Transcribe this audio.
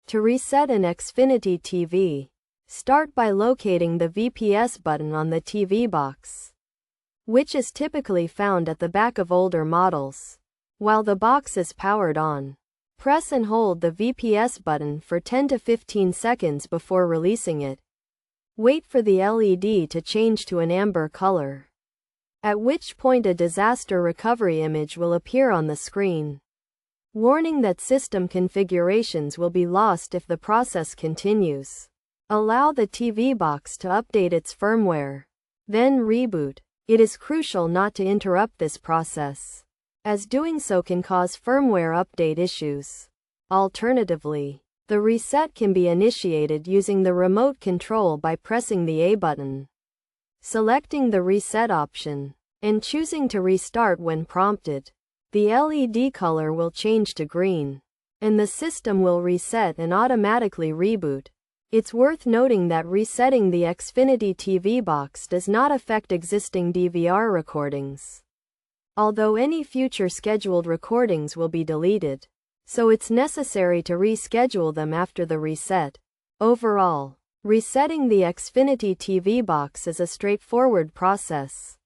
To reset an Xfinity TV, start by locating the VPS button on the TV box, which is typically found at the back of older models. While the box is powered on, press and hold the VPS button for 10 to 15 seconds before releasing it. Wait for the LED to change to an amber color, at which point a disaster recovery image will appear on the screen, warning that system configurations will be lost if the process continues. Allow the TV box to update its firmware, then reboot. It is crucial not to interrupt this process, as doing so can cause firmware update issues. Alternatively, the reset can be initiated using the remote control by pressing the A button, selecting the reset option, and choosing to restart when prompted. The LED color will change to green, and the system will reset and automatically reboot. It's worth noting that resetting the Xfinity TV box does not affect existing DVR recordings, although any future scheduled recordings will be deleted, so it's necessary to reschedule them after the reset. Overall, resetting the Xfinity TV box is a straightforward process.